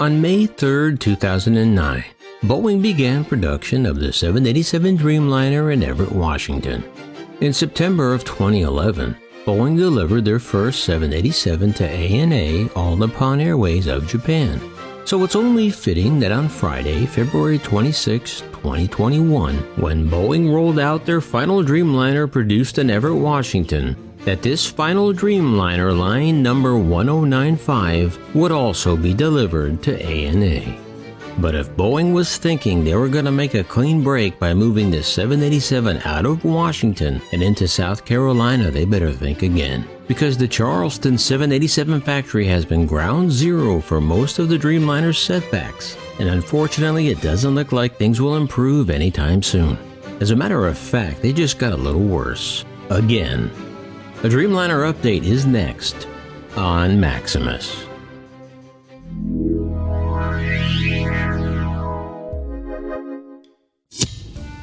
On May 3, 2009, Boeing began production of the 787 Dreamliner in Everett, Washington. In September of 2011, Boeing delivered their first 787 to ANA All Nippon Airways of Japan. So it's only fitting that on Friday, February 26, 2021, when Boeing rolled out their final Dreamliner produced in Everett, Washington, that this final Dreamliner line number 1095 would also be delivered to ANA. But if Boeing was thinking they were going to make a clean break by moving the 787 out of Washington and into South Carolina, they better think again. Because the Charleston 787 factory has been ground zero for most of the Dreamliner's setbacks, and unfortunately it doesn't look like things will improve anytime soon. As a matter of fact, they just got a little worse. Again. A Dreamliner update is next on Maximus.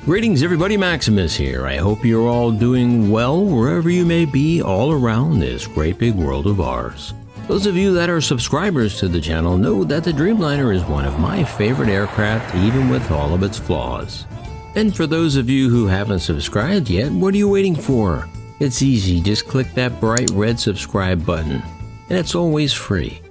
Greetings everybody, Maximus here. I hope you're all doing well wherever you may be all around this great big world of ours. Those of you that are subscribers to the channel know that the Dreamliner is one of my favorite aircraft, even with all of its flaws. And for those of you who haven't subscribed yet, what are you waiting for? It's easy, just click that bright red subscribe button, and it's always free.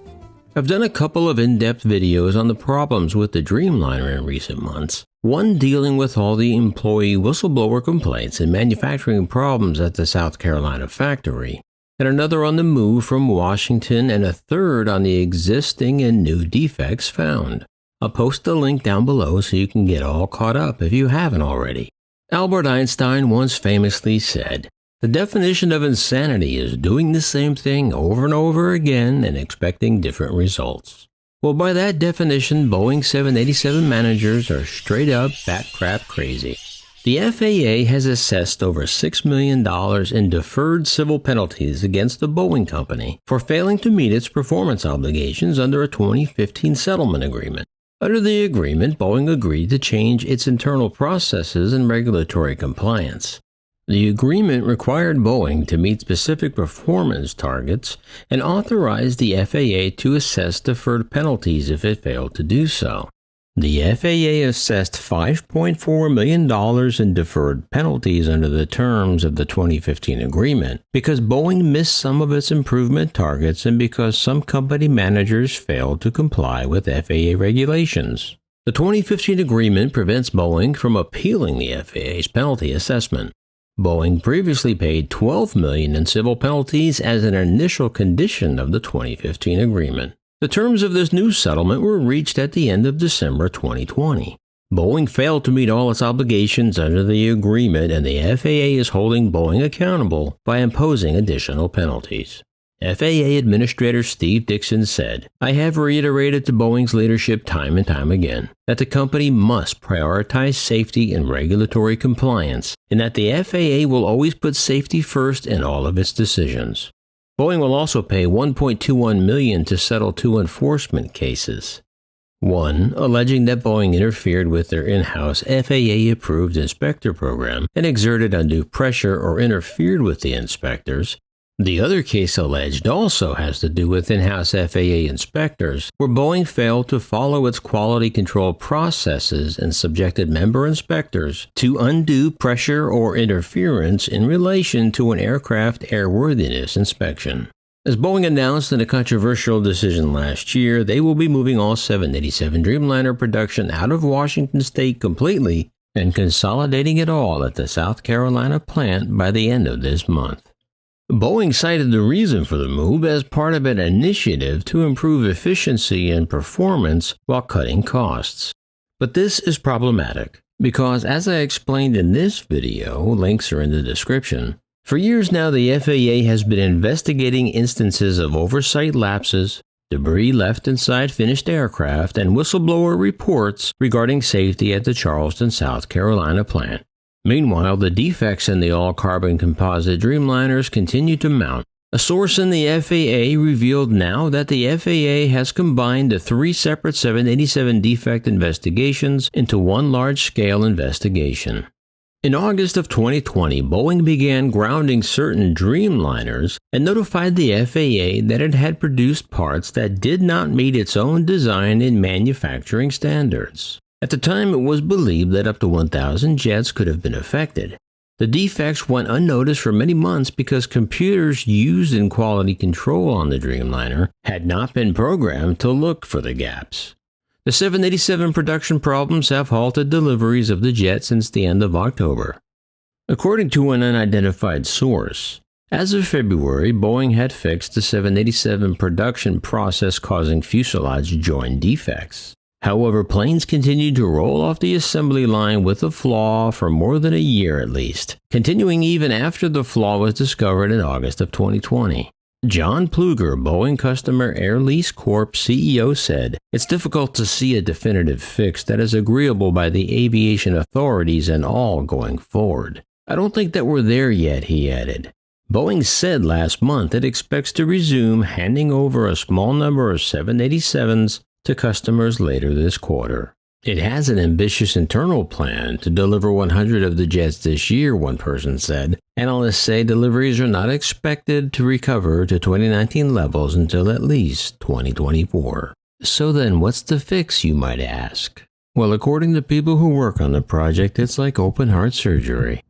I've done a couple of in-depth videos on the problems with the Dreamliner in recent months. One dealing with all the employee whistleblower complaints and manufacturing problems at the South Carolina factory, and another on the move from Washington, and a third on the existing and new defects found. I'll post the link down below so you can get all caught up if you haven't already. Albert Einstein once famously said, "The definition of insanity is doing the same thing over and over again and expecting different results." Well, by that definition, Boeing 787 managers are straight up bat crap crazy. The FAA has assessed over $6 million in deferred civil penalties against the Boeing company for failing to meet its performance obligations under a 2015 settlement agreement. Under the agreement, Boeing agreed to change its internal processes and regulatory compliance. The agreement required Boeing to meet specific performance targets and authorized the FAA to assess deferred penalties if it failed to do so. The FAA assessed $5.4 million in deferred penalties under the terms of the 2015 agreement because Boeing missed some of its improvement targets and because some company managers failed to comply with FAA regulations. The 2015 agreement prevents Boeing from appealing the FAA's penalty assessment. Boeing previously paid $12 million in civil penalties as an initial condition of the 2015 agreement. The terms of this new settlement were reached at the end of December 2020. Boeing failed to meet all its obligations under the agreement, and the FAA is holding Boeing accountable by imposing additional penalties. FAA Administrator Steve Dixon said, "I have reiterated to Boeing's leadership time and time again that the company must prioritize safety and regulatory compliance, and that the FAA will always put safety first in all of its decisions." Boeing will also pay $1.21 million to settle two enforcement cases. One, alleging that Boeing interfered with their in-house FAA-approved inspector program and exerted undue pressure or interfered with the inspectors. The other case alleged also has to do with in-house FAA inspectors, where Boeing failed to follow its quality control processes and subjected member inspectors to undue pressure or interference in relation to an aircraft airworthiness inspection. As Boeing announced in a controversial decision last year, they will be moving all 787 Dreamliner production out of Washington state completely and consolidating it all at the South Carolina plant by the end of this month. Boeing cited the reason for the move as part of an initiative to improve efficiency and performance while cutting costs. But this is problematic because, as I explained in this video, links are in the description, for years now the FAA has been investigating instances of oversight lapses, debris left inside finished aircraft, and whistleblower reports regarding safety at the Charleston, South Carolina plant. Meanwhile, the defects in the all-carbon composite Dreamliners continue to mount. A source in the FAA revealed now that the FAA has combined the three separate 787 defect investigations into one large-scale investigation. In August of 2020, Boeing began grounding certain Dreamliners and notified the FAA that it had produced parts that did not meet its own design and manufacturing standards. At the time, it was believed that up to 1,000 jets could have been affected. The defects went unnoticed for many months because computers used in quality control on the Dreamliner had not been programmed to look for the gaps. The 787 production problems have halted deliveries of the jet since the end of October. According to an unidentified source, as of February, Boeing had fixed the 787 production process causing fuselage joint defects. However, planes continued to roll off the assembly line with a flaw for more than a year at least, continuing even after the flaw was discovered in August of 2020. John Pluger, Boeing Customer Air Lease Corp. CEO, said, "It's difficult to see a definitive fix that is agreeable by the aviation authorities and all going forward. I don't think that we're there yet," he added. Boeing said last month it expects to resume handing over a small number of 787s to customers later this quarter. It has an ambitious internal plan to deliver 100 of the jets this year, one person said. Analysts say deliveries are not expected to recover to 2019 levels until at least 2024. So then, what's the fix, you might ask? Well, according to people who work on the project, it's like open heart surgery.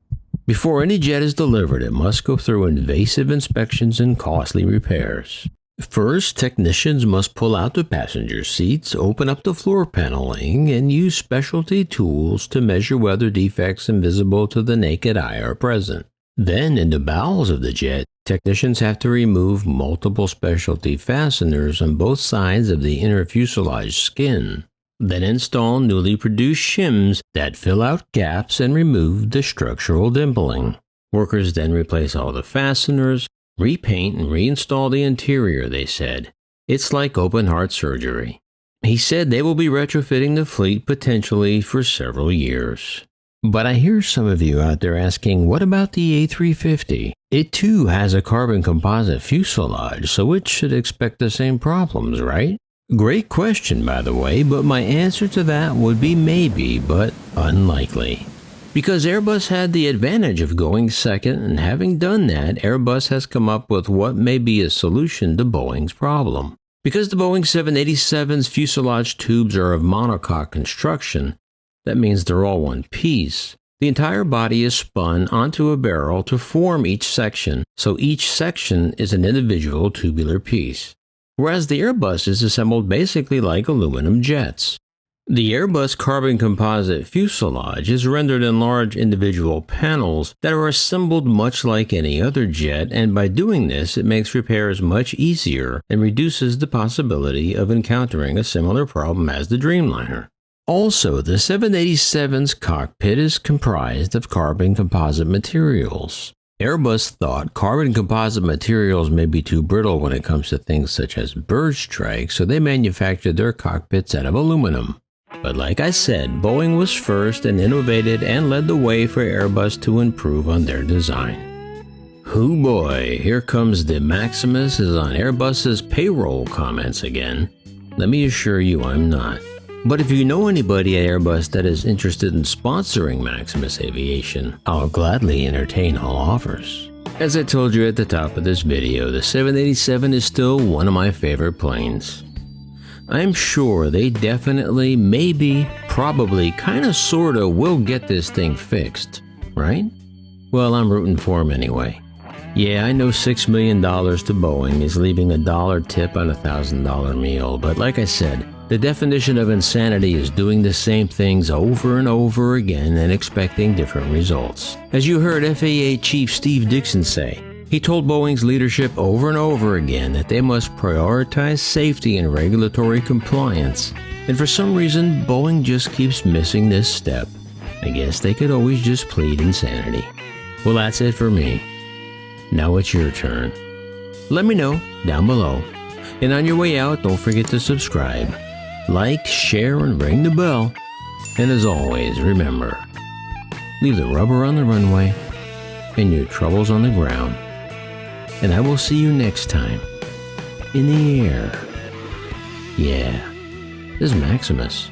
Before any jet is delivered, it must go through invasive inspections and costly repairs. First, technicians must pull out the passenger seats, open up the floor paneling, and use specialty tools to measure whether defects invisible to the naked eye are present. Then, in the bowels of the jet, technicians have to remove multiple specialty fasteners on both sides of the inner fuselage skin. Then install newly produced shims that fill out gaps and remove the structural dimpling. Workers then replace all the fasteners, repaint and reinstall the interior, they said. It's like open heart surgery. He said they will be retrofitting the fleet potentially for several years. But I hear some of you out there asking, what about the A350? It too has a carbon composite fuselage, so it should expect the same problems, right? Great question, by the way, but my answer to that would be maybe, but unlikely. Because Airbus had the advantage of going second, and having done that, Airbus has come up with what may be a solution to Boeing's problem. Because the Boeing 787's fuselage tubes are of monocoque construction, that means they're all one piece. The entire body is spun onto a barrel to form each section, so each section is an individual tubular piece. Whereas the Airbus is assembled basically like aluminum jets. The Airbus carbon composite fuselage is rendered in large individual panels that are assembled much like any other jet, and by doing this, it makes repairs much easier and reduces the possibility of encountering a similar problem as the Dreamliner. Also, the 787's cockpit is comprised of carbon composite materials. Airbus thought carbon composite materials may be too brittle when it comes to things such as bird strike, so they manufactured their cockpits out of aluminum. But like I said, Boeing was first and innovated and led the way for Airbus to improve on their design. Hoo boy, here comes the Maximus is on Airbus's payroll comments again. Let me assure you I'm not. But if you know anybody at Airbus that is interested in sponsoring Maximus Aviation, I'll gladly entertain all offers. As I told you at the top of this video, the 787 is still one of my favorite planes. I'm sure they definitely, maybe, probably, kinda sorta will get this thing fixed, right? Well, I'm rooting for them anyway. Yeah, I know $6 million to Boeing is leaving a $1 tip on a $1,000 meal, but like I said, the definition of insanity is doing the same things over and over again and expecting different results. As you heard FAA Chief Steve Dixon say, he told Boeing's leadership over and over again that they must prioritize safety and regulatory compliance. And for some reason, Boeing just keeps missing this step. I guess they could always just plead insanity. Well, that's it for me. Now it's your turn. Let me know down below. And on your way out, don't forget to subscribe, like, share, and ring the bell. And as always, remember, leave the rubber on the runway and your troubles on the ground. And I will see you next time in the air. Yeah, this is Maximus.